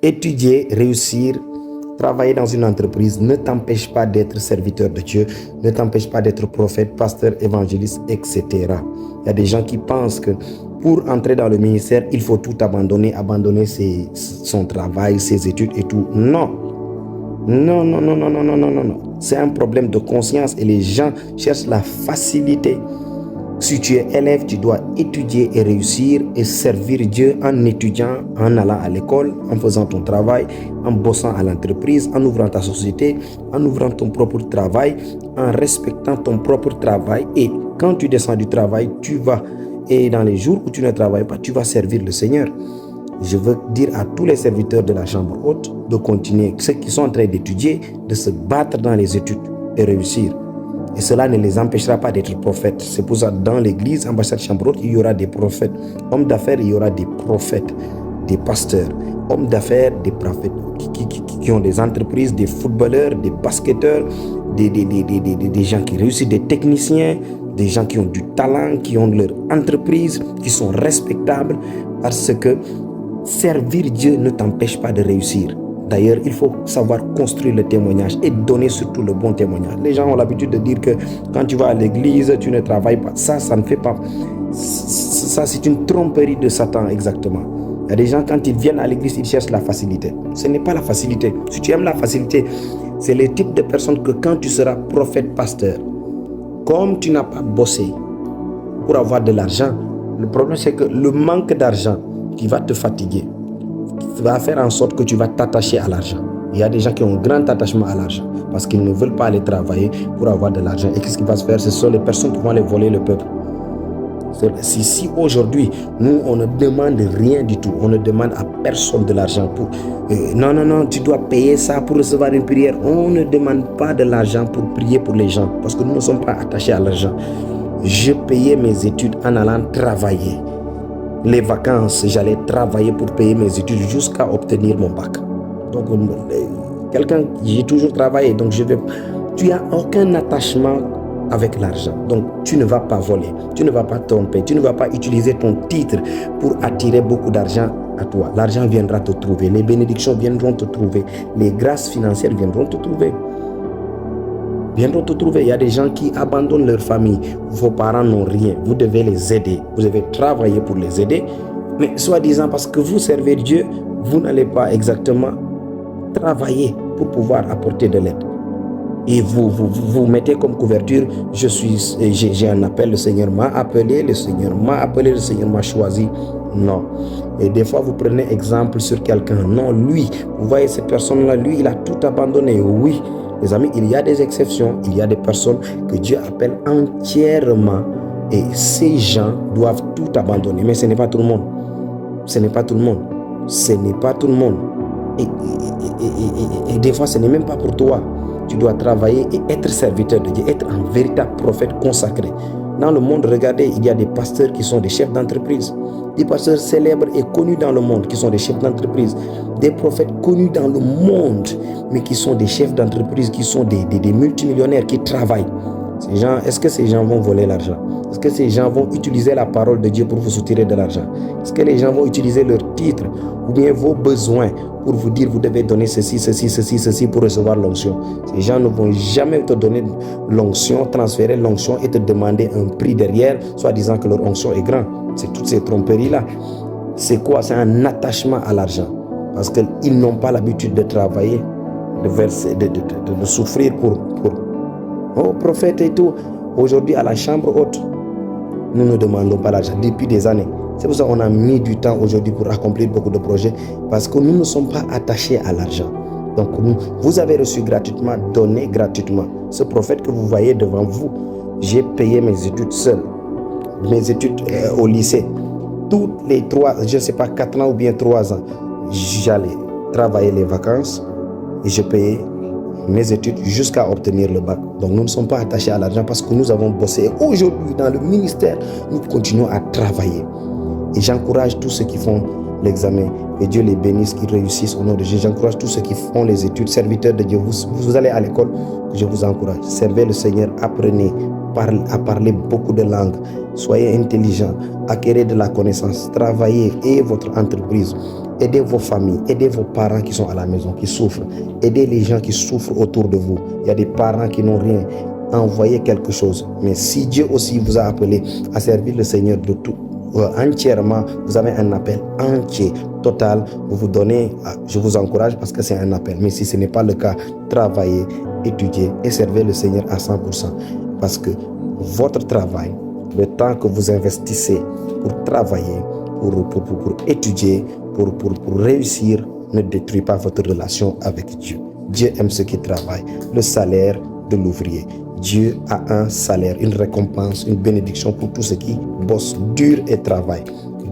étudier, réussir, travailler dans une entreprise ne t'empêche pas d'être serviteur de Dieu, ne t'empêche pas d'être prophète, pasteur, évangéliste, etc. Il y a des gens qui pensent que pour entrer dans le ministère, il faut tout abandonner, son travail, ses études et tout. Non. Non, non, non, non, non, non, non, non, non. C'est un problème de conscience et les gens cherchent la facilité. Si tu es élève, tu dois étudier et réussir et servir Dieu en étudiant, en allant à l'école, en faisant ton travail, en bossant à l'entreprise, en ouvrant ta société, en ouvrant ton propre travail, en respectant ton propre travail. Et quand tu descends du travail, et dans les jours où tu ne travailles pas, tu vas servir le Seigneur. Je veux dire à tous les serviteurs de la chambre haute de continuer, ceux qui sont en train d'étudier, de se battre dans les études et réussir. Et cela ne les empêchera pas d'être prophètes. C'est pour ça que dans l'église, en bas de cette chambre haute, il y aura des prophètes. Hommes d'affaires, il y aura des prophètes, des pasteurs. Hommes d'affaires, des prophètes qui ont des entreprises, des footballeurs, des basketteurs, des gens qui réussissent, des techniciens, des gens qui ont du talent, qui ont leur entreprise, qui sont respectables, parce que servir Dieu ne t'empêche pas de réussir. D'ailleurs, il faut savoir construire le témoignage et donner surtout le bon témoignage. Les gens ont l'habitude de dire que quand tu vas à l'église, tu ne travailles pas. Ça ne fait pas. Ça, c'est une tromperie de Satan, exactement. Il y a des gens, quand ils viennent à l'église, ils cherchent la facilité. Ce n'est pas la facilité. Si tu aimes la facilité, c'est le type de personne que quand tu seras prophète, pasteur, comme tu n'as pas bossé pour avoir de l'argent, le problème c'est que le manque d'argent qui va te fatiguer, va faire en sorte que tu vas t'attacher à l'argent. Il y a des gens qui ont un grand attachement à l'argent parce qu'ils ne veulent pas aller travailler pour avoir de l'argent. Et qu'est-ce qui va se faire? Ce sont les personnes qui vont aller voler le peuple. Si aujourd'hui, nous, on ne demande rien du tout, on ne demande à personne de l'argent pour... non, tu dois payer ça pour recevoir une prière. On ne demande pas de l'argent pour prier pour les gens parce que nous ne sommes pas attachés à l'argent. Je payais mes études en allant travailler. Les vacances, j'allais travailler pour payer mes études jusqu'à obtenir mon bac. Donc, j'ai toujours travaillé, donc tu n'as aucun attachement avec l'argent. Donc, tu ne vas pas voler, tu ne vas pas tromper, tu ne vas pas utiliser ton titre pour attirer beaucoup d'argent à toi. L'argent viendra te trouver, les bénédictions viendront te trouver, les grâces financières viendront te trouver. Il y a des gens qui abandonnent leur famille. Vos parents n'ont rien. Vous devez les aider. Vous devez travailler pour les aider. Mais soi-disant, parce que vous servez Dieu, vous n'allez pas exactement travailler pour pouvoir apporter de l'aide. Et vous mettez comme couverture, j'ai un appel, le Seigneur m'a appelé, le Seigneur m'a choisi. Non. Et des fois, vous prenez exemple sur quelqu'un. Non, lui, vous voyez cette personne-là, lui, il a tout abandonné. Oui. Les amis, il y a des exceptions, il y a des personnes que Dieu appelle entièrement et ces gens doivent tout abandonner. Mais ce n'est pas tout le monde. Ce n'est pas tout le monde. Ce n'est pas tout le monde. Et des fois, ce n'est même pas pour toi. Tu dois travailler et être serviteur de Dieu, être un véritable prophète consacré. Dans le monde, regardez, il y a des pasteurs qui sont des chefs d'entreprise. Des pasteurs célèbres et connus dans le monde qui sont des chefs d'entreprise. Des prophètes connus dans le monde, mais qui sont des chefs d'entreprise, qui sont des multimillionnaires qui travaillent. Ces gens, est-ce que ces gens vont voler l'argent? Est-ce que ces gens vont utiliser la parole de Dieu pour vous soutirer de l'argent? Est-ce que les gens vont utiliser leur titre ou bien vos besoins pour vous dire vous devez donner ceci pour recevoir l'onction? Ces gens ne vont jamais te donner l'onction, transférer l'onction et te demander un prix derrière, soit disant que leur onction est grand. C'est toutes ces tromperies-là. C'est quoi? C'est un attachement à l'argent. Parce qu'ils n'ont pas l'habitude de travailler, de verser, de souffrir pour... Oh, prophète et tout. Aujourd'hui, à la chambre haute, nous ne demandons pas l'argent depuis des années. C'est pour ça qu'on a mis du temps aujourd'hui pour accomplir beaucoup de projets. Parce que nous ne sommes pas attachés à l'argent. Donc, vous avez reçu gratuitement, donné gratuitement. Ce prophète que vous voyez devant vous, j'ai payé mes études seul. Mes études au lycée. Toutes les 4 ans ou bien 3 ans, j'allais travailler les vacances et je payais mes études jusqu'à obtenir le bac. Donc nous ne sommes pas attachés à l'argent parce que nous avons bossé. Aujourd'hui, dans le ministère, nous continuons à travailler. Et j'encourage tous ceux qui font l'examen. Et Dieu les bénisse, qu'ils réussissent au nom de Jésus. J'encourage tous ceux qui font les études, serviteurs de Dieu. Vous allez à l'école, je vous encourage. Servez le Seigneur, apprenez à parler beaucoup de langues. Soyez intelligents, acquérez de la connaissance, travaillez et votre entreprise. Aidez vos familles, aidez vos parents qui sont à la maison, qui souffrent. Aidez les gens qui souffrent autour de vous. Il y a des parents qui n'ont rien. Envoyez quelque chose. Mais si Dieu aussi vous a appelé à servir le Seigneur de tout, entièrement, vous avez un appel entier, total, vous vous donnez, je vous encourage parce que c'est un appel. Mais si ce n'est pas le cas, travaillez, étudiez et servez le Seigneur à 100%. Parce que votre travail, le temps que vous investissez pour travailler, pour étudier, pour réussir, ne détruit pas votre relation avec Dieu. Dieu aime ceux qui travaillent. Le salaire de l'ouvrier. Dieu a un salaire, une récompense, une bénédiction pour tous ceux qui bossent dur et travaillent.